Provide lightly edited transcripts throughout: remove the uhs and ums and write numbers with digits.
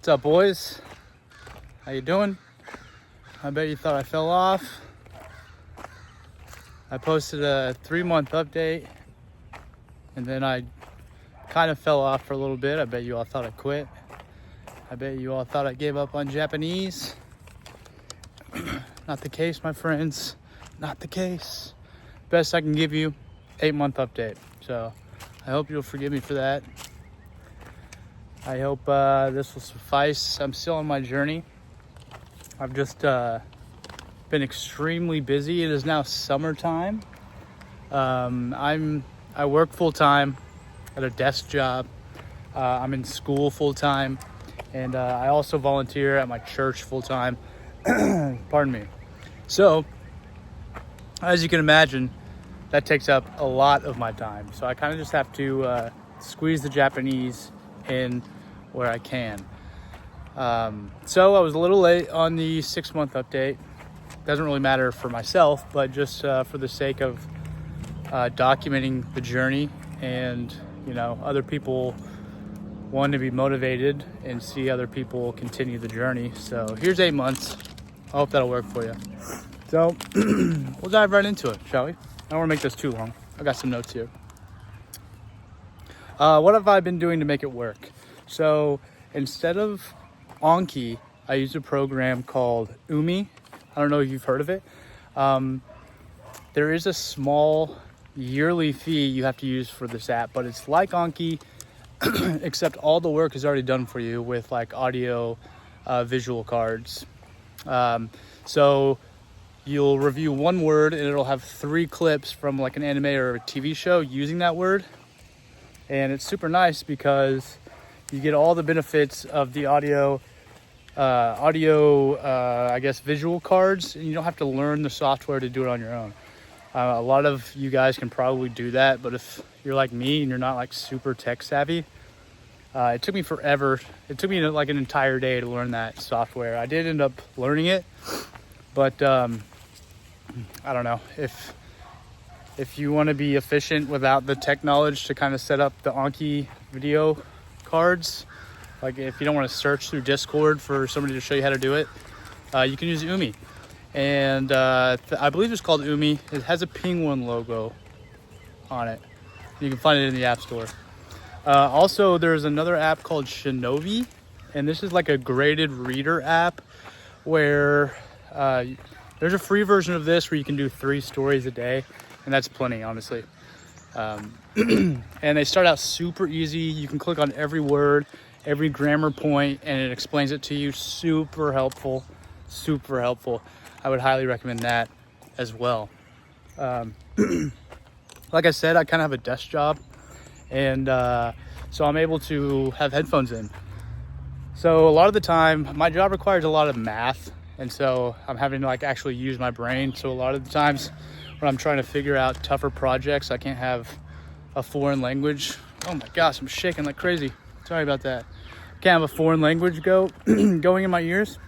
What's up, boys? How you doing? I bet you thought I fell off. I posted a 3-month update and then I kind of fell off for a little bit. I bet you all thought I quit. I bet you all thought I gave up on Japanese. Not the case, my friends. Not the case. Best I can give you, 8-month update. So I hope you'll forgive me for that. I hope this will suffice. I'm still on my journey. I've just been extremely busy. It is now summertime. I work full time at a desk job. I'm in school full time, and I also volunteer at my church full time. Pardon me. So, as you can imagine, that takes up a lot of my time. So I kind of just have to squeeze the Japanese in where I can. So I was a little late on the 6-month update. Doesn't really matter for myself, but just for the sake of documenting the journey, and other people want to be motivated and see other people continue the journey. So here's 8 months. I hope that'll work for you. So we'll dive right into it, shall we? I don't want to make this too long. I got some notes here. What have I been doing to make it work? So instead of Anki, I use a program called Umi. I don't know if you've heard of it. There is a small yearly fee you have to use for this app, but it's like Anki, except all the work is already done for you with like audio, visual cards. So you'll review one word and it'll have 3 clips from like an anime or a TV show using that word. And it's super nice because you get all the benefits of the audio, visual cards, and you don't have to learn the software to do it on your own. A lot of you guys can probably do that, but if you're like me and you're not like super tech savvy, it took me forever. It took me like an entire day to learn that software. I did end up learning it, but I don't know. If you want to be efficient without the tech knowledge to kind of set up the Anki video cards, like if you don't want to search through Discord for somebody to show you how to do it, you can use Umi. And I believe it's called Umi. It has a penguin logo on it. You can find it in the App Store. Also, there's another app called Shinobi, and this is like a graded reader app where there's a free version of this where you can do 3 stories a day, and that's plenty, honestly. And they start out super easy. You can click on every word, every grammar point, and it explains it to you. Super helpful. I would highly recommend that as well. Like I said, I kind of have a desk job, and so I'm able to have headphones in. So a lot of the time, my job requires a lot of math, and so I'm having to like actually use my brain. So a lot of the times when I'm trying to figure out tougher projects, I can't have a foreign language. Oh my gosh, I'm shaking like crazy. Sorry about that. Can't have a foreign language going in my ears.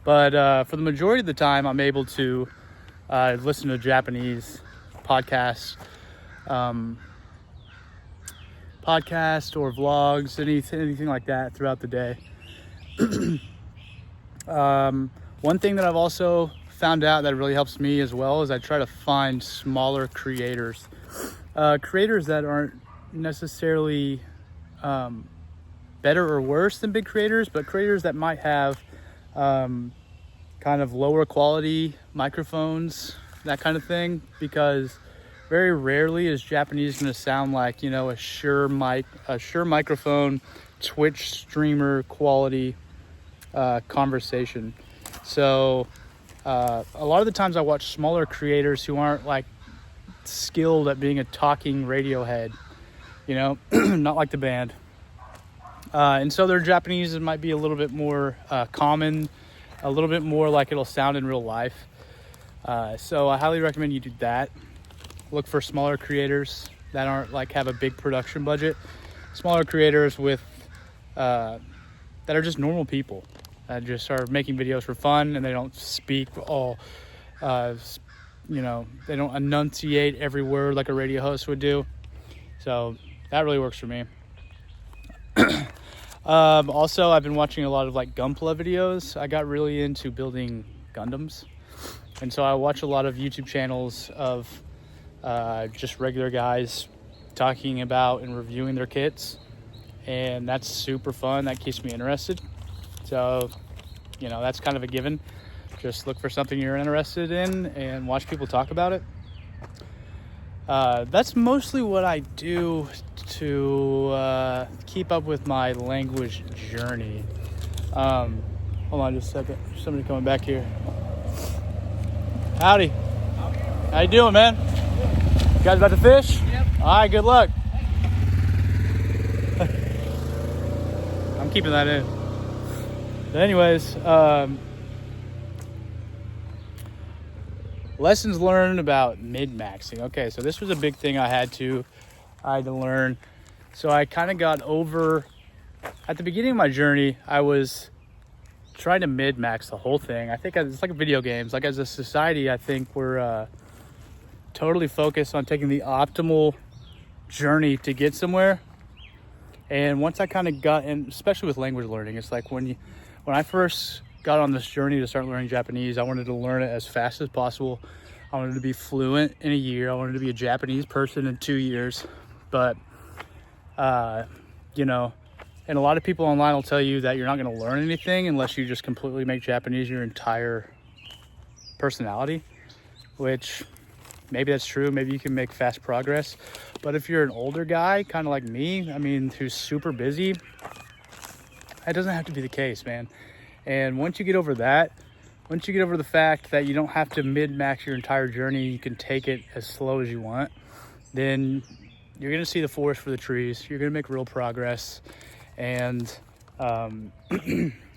But for the majority of the time, I'm able to listen to Japanese podcasts or vlogs, anything like that throughout the day. One thing that I've also found out that really helps me as well is I try to find smaller creators that aren't necessarily better or worse than big creators, but creators that might have kind of lower quality microphones, that kind of thing, because very rarely is Japanese going to sound like a Shure microphone, Twitch streamer quality conversation. So a lot of the times I watch smaller creators who aren't like skilled at being a talking Radiohead, not like the band. And so their Japanese might be a little bit more common, a little bit more like it'll sound in real life. So I highly recommend you do that. Look for smaller creators that aren't like have a big production budget. Smaller creators with that are just normal people that just are making videos for fun, and they don't speak all they don't enunciate every word like a radio host would do. So that really works for me. Also, I've been watching a lot of like Gunpla videos. I got really into building Gundams. And so I watch a lot of YouTube channels of just regular guys talking about and reviewing their kits. And that's super fun. That keeps me interested. So, that's kind of a given. Just look for something you're interested in and watch people talk about it. That's mostly what I do to keep up with my language journey. Hold on just a second. There's somebody coming back here. Howdy. How you doing, man? You guys about to fish? Yep. All right, good luck. I'm keeping that in. But anyways, lessons learned about min-maxing. Okay, so this was a big thing I had to learn. So I kind of got over, at the beginning of my journey, I was trying to min-max the whole thing. I think it's like video games. Like as a society, I think we're totally focused on taking the optimal journey to get somewhere. And once I kind of got in, especially with language learning, it's like when I first got on this journey to start learning Japanese, I wanted to learn it as fast as possible. I wanted to be fluent in a year. I wanted to be a Japanese person in 2 years. But, and a lot of people online will tell you that you're not going to learn anything unless you just completely make Japanese your entire personality, which maybe that's true. Maybe you can make fast progress. But if you're an older guy, kind of like me, who's super busy, that doesn't have to be the case, man. And once you get over that, once you get over the fact that you don't have to min-max your entire journey, you can take it as slow as you want, then you're going to see the forest for the trees. You're going to make real progress. And I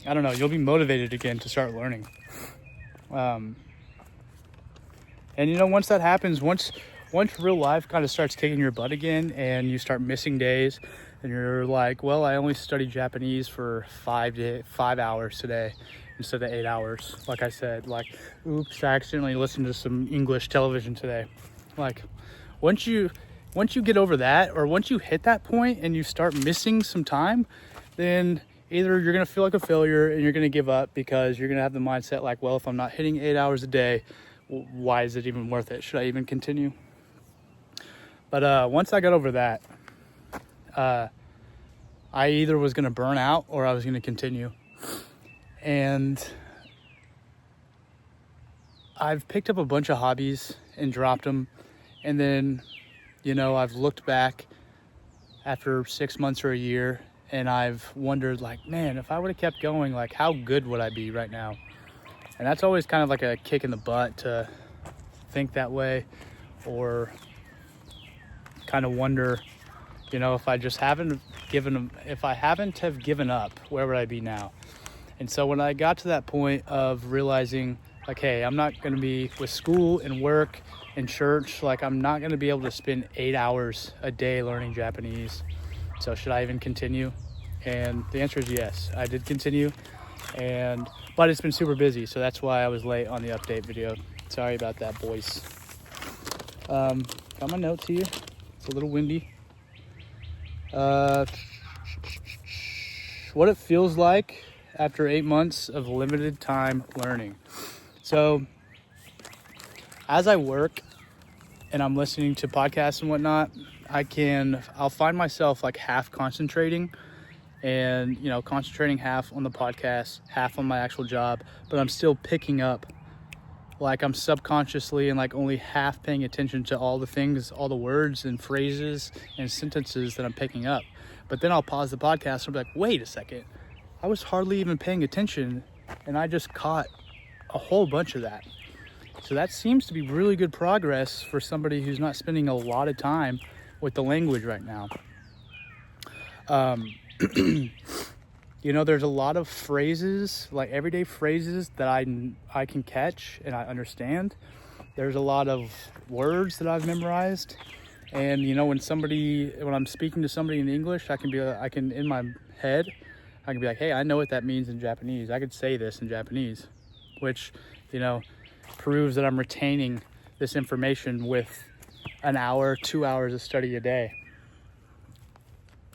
don't know, you'll be motivated again to start learning. And once that happens, once real life kind of starts kicking your butt again and you start missing days and you're like, well, I only studied Japanese for 5 hours today instead of 8 hours. Like I said, like, oops, I accidentally listened to some English television today. Like, once you get over that, or once you hit that point and you start missing some time, then either you're going to feel like a failure and you're going to give up because you're going to have the mindset like, well, if I'm not hitting 8 hours a day, why is it even worth it? Should I even continue? But once I got over that, I either was going to burn out or I was going to continue. And I've picked up a bunch of hobbies and dropped them. And then, I've looked back after 6 months or a year and I've wondered like, man, if I would have kept going, like how good would I be right now? And that's always kind of like a kick in the butt to think that way, or kind of wonder, if I haven't have given up, where would I be now? And so when I got to that point of realizing like, hey, I'm not going to be with school and work and church, like I'm not going to be able to spend 8 hours a day learning Japanese. So should I even continue? And the answer is yes, I did continue. But it's been super busy, so that's why I was late on the update video. Sorry about that, boys. Got my notes here. It's a little windy. What it feels like after 8 months of limited time learning. So as I work and I'm listening to podcasts and whatnot, I'll find myself like half concentrating and, concentrating half on the podcast, half on my actual job, but I'm still picking up, like I'm subconsciously and like only half paying attention to all the things, all the words and phrases and sentences that I'm picking up. But then I'll pause the podcast and be like, wait a second, I was hardly even paying attention and I just caught a whole bunch of that. So that seems to be really good progress for somebody who's not spending a lot of time with the language right now. There's a lot of phrases, like everyday phrases that I can catch and I understand. There's a lot of words that I've memorized. And, when I'm speaking to somebody in English, I can in my head, I can be like, hey, I know what that means in Japanese. I could say this in Japanese, which, proves that I'm retaining this information with an hour, 2 hours of study a day.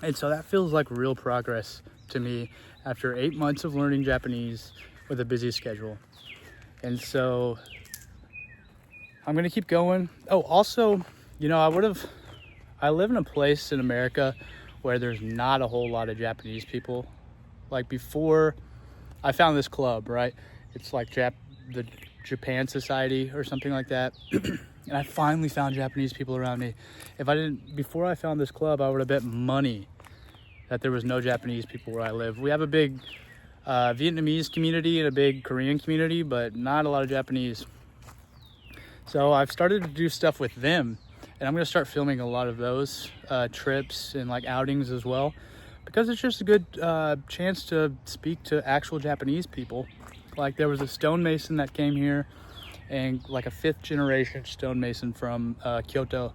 And so that feels like real progress to me after 8 months of learning Japanese with a busy schedule. And so I'm gonna keep going. Oh, also, you know, I live in a place in America where there's not a whole lot of Japanese people. Like before I found this club, right? It's like the Japan Society or something like that. And I finally found Japanese people around me. Before I found this club, I would have bet money that there was no Japanese people where I live. We have a big Vietnamese community and a big Korean community, but not a lot of Japanese. So I've started to do stuff with them, and I'm gonna start filming a lot of those trips and like outings as well, because it's just a good chance to speak to actual Japanese people. Like there was a stonemason that came here, and like a 5th generation stonemason from Kyoto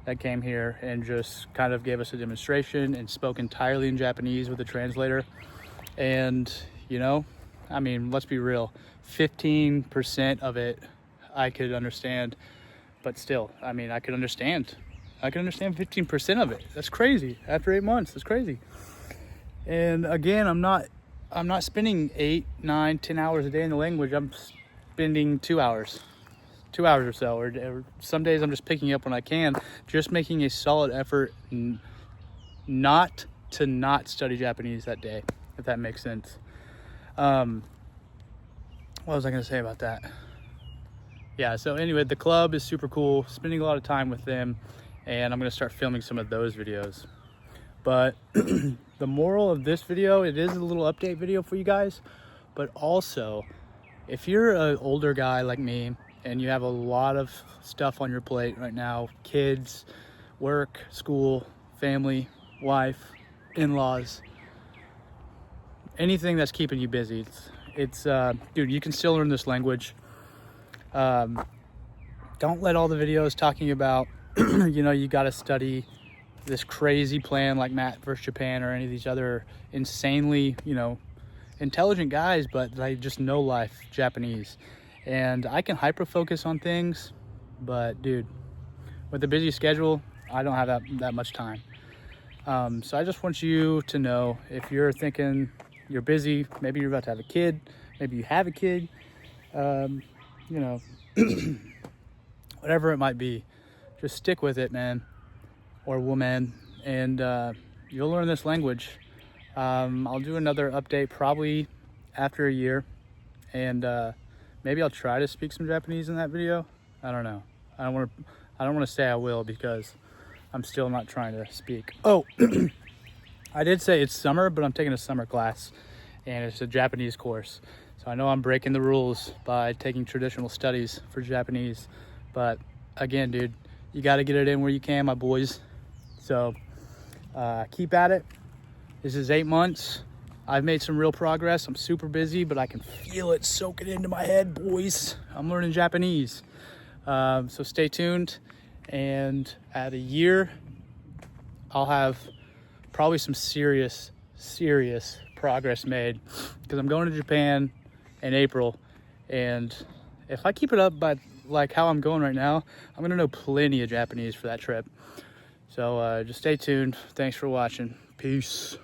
that came here and just kind of gave us a demonstration and spoke entirely in Japanese with a translator. And, you know, I mean, let's be real, 15% of it I could understand, but still, I mean, I could understand 15% of it. That's crazy. After 8 months, that's crazy. And again, I'm not spending 8, 9, 10 hours a day in the language. I'm spending 2 hours or so, or some days I'm just picking up when I can, just making a solid effort not to study Japanese that day, if that makes sense. What was I going to say about that? Yeah, so anyway, the club is super cool, spending a lot of time with them, and I'm going to start filming some of those videos. But the moral of this video, it is a little update video for you guys, but also if you're an older guy like me and you have a lot of stuff on your plate right now, kids, work, school, family, wife, in-laws, anything that's keeping you busy, dude, you can still learn this language. Don't let all the videos talking about you know, you got to study this crazy plan like Matt versus Japan or any of these other insanely, you know, intelligent guys, but they just know life Japanese. And I can hyper focus on things, but dude, with a busy schedule, I don't have that much time. So I just want you to know, if you're thinking you're busy, maybe you're about to have a kid, maybe you have a kid, you know, whatever it might be, just stick with it, man, or woman, and you'll learn this language. I'll do another update probably after a year, and maybe I'll try to speak some Japanese in that video. I don't know. I don't want to say I will, because I'm still not trying to speak. Oh, I did say it's summer, but I'm taking a summer class, and it's a Japanese course. So I know I'm breaking the rules by taking traditional studies for Japanese, but again, dude, you got to get it in where you can, my boys. So keep at it. This is 8 months. I've made some real progress. I'm super busy, but I can feel it soaking into my head, boys. I'm learning Japanese. So stay tuned. And at a year, I'll have probably some serious progress made, because I'm going to Japan in April. And if I keep it up by like how I'm going right now, I'm gonna know plenty of Japanese for that trip. So just stay tuned. Thanks for watching. Peace.